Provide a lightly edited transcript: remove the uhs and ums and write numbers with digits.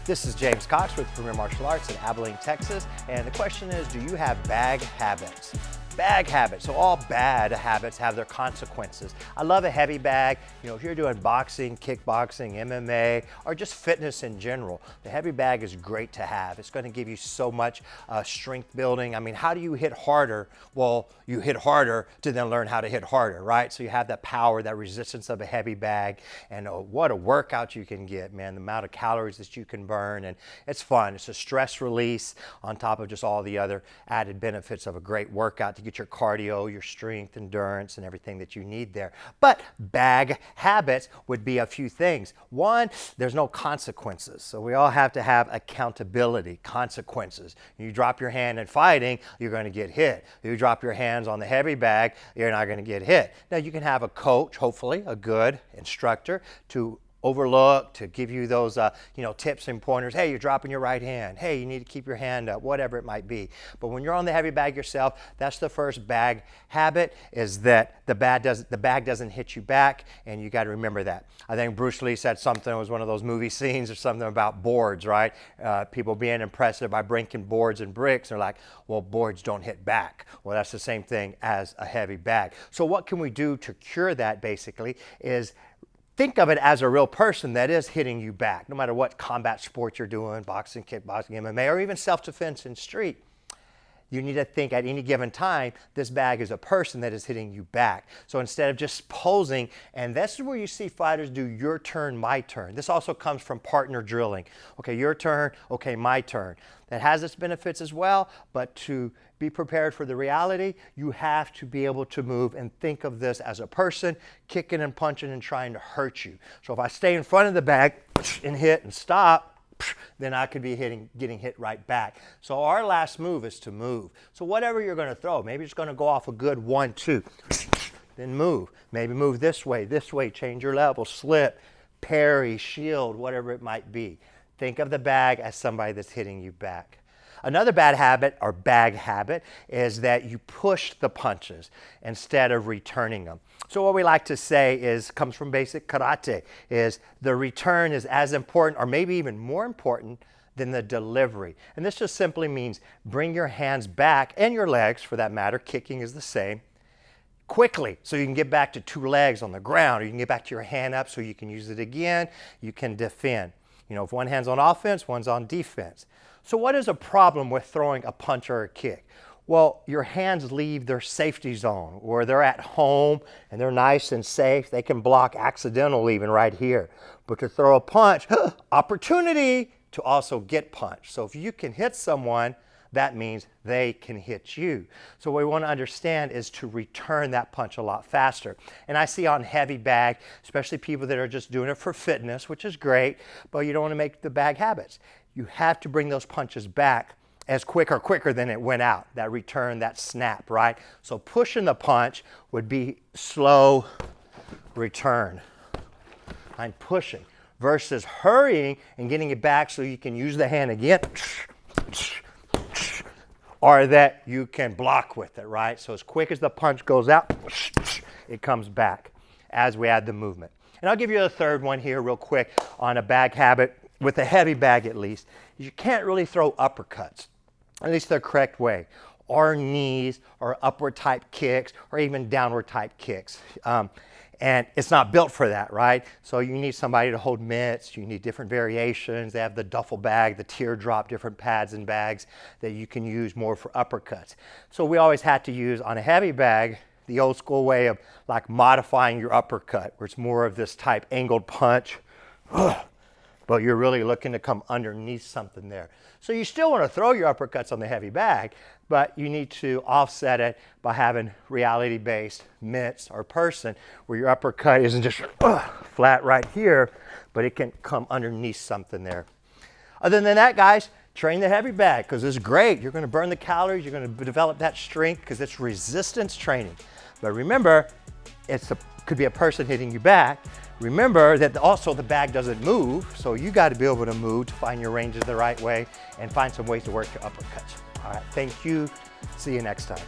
This is James Cox with Premier Martial Arts in Abilene, Texas. And the question is, do you have bag habits? Bag habits. So all bad habits have their consequences. I love a heavy bag. You know, if you're doing boxing, kickboxing, MMA, or just fitness in general, the heavy bag is great to have. It's going to give you so much strength building. I mean, how do you hit harder? Well, you hit harder to then learn how to hit harder, right? So you have that power, that resistance of a heavy bag, and what a workout you can get, man. The amount of calories that you can burn, and it's fun. It's a stress release on top of just all the other added benefits of a great workout to get your cardio, your strength, endurance, and everything that you need there. But bag habits would be a few things. One, there's no consequences. So we all have to have accountability, consequences. You drop your hand in fighting, you're going to get hit. You drop your hands on the heavy bag, you're not going to get hit. Now you can have a coach, hopefully a good instructor, to overlook, to give you those tips and pointers. Hey, you're dropping your right hand. Hey, you need to keep your hand up, whatever it might be. But when you're on the heavy bag yourself, that's the first bag habit, is that the bag doesn't hit you back, and you got to remember that. I think Bruce Lee said something, it was one of those movie scenes or something about boards, right? People being impressive by breaking boards and bricks. They're like, well, boards don't hit back. Well, that's the same thing as a heavy bag. So what can we do to cure that, basically, is think of it as a real person that is hitting you back, no matter what combat sport you're doing, boxing, kickboxing, MMA, or even self-defense in street. You need to think at any given time, this bag is a person that is hitting you back. So instead of just posing, and this is where you see fighters do your turn, my turn. This also comes from partner drilling. Okay, your turn, okay, my turn. That has its benefits as well, but to be prepared for the reality, you have to be able to move and think of this as a person kicking and punching and trying to hurt you. So if I stay in front of the bag and hit and stop, then I could be getting hit right back. So our last move is to move. So whatever you're going to throw, maybe it's going to go off a good 1-2, then move. Maybe move this way, change your level, slip, parry, shield, whatever it might be. Think of the bag as somebody that's hitting you back. Another bad habit, or bag habit, is that you push the punches instead of returning them. So what we like to say comes from basic karate, is the return is as important, or maybe even more important, than the delivery. And this just simply means bring your hands back, and your legs for that matter, kicking is the same, quickly, so you can get back to 2 legs on the ground, or you can get back to your hand up so you can use it again, you can defend. You know, if one hand's on offense, one's on defense. So what is a problem with throwing a punch or a kick? Well, your hands leave their safety zone, where they're at home and they're nice and safe. They can block accidental even right here. But to throw a punch, opportunity to also get punched. So if you can hit someone, that means they can hit you. So what we want to understand is to return that punch a lot faster. And I see on heavy bag, especially people that are just doing it for fitness, which is great, but you don't want to make the bag habits. You have to bring those punches back as quicker than it went out. That return, that snap, right? So pushing the punch would be slow return. I'm pushing versus hurrying and getting it back so you can use the hand again, or that you can block with it, right? So as quick as the punch goes out, it comes back as we add the movement. And I'll give you a third one here real quick on a bag habit, with a heavy bag at least. You can't really throw uppercuts, at least the correct way, or knees, or upward type kicks, or even downward type kicks. And it's not built for that, right? So you need somebody to hold mitts, you need different variations. They have the duffel bag, the teardrop, different pads and bags that you can use more for uppercuts. So we always had to use, on a heavy bag, the old school way of like modifying your uppercut, where it's more of this type angled punch, but you're really looking to come underneath something there. So you still want to throw your uppercuts on the heavy bag, but you need to offset it by having reality-based mitts or person, where your uppercut isn't just flat right here, but it can come underneath something there. Other than that, guys, train the heavy bag, because it's great. You're going to burn the calories, you're going to develop that strength, because it's resistance training. But remember, could be a person hitting you back. Remember that also the bag doesn't move, so you got to be able to move to find your ranges the right way and find some ways to work your uppercuts. All right, thank you. See you next time.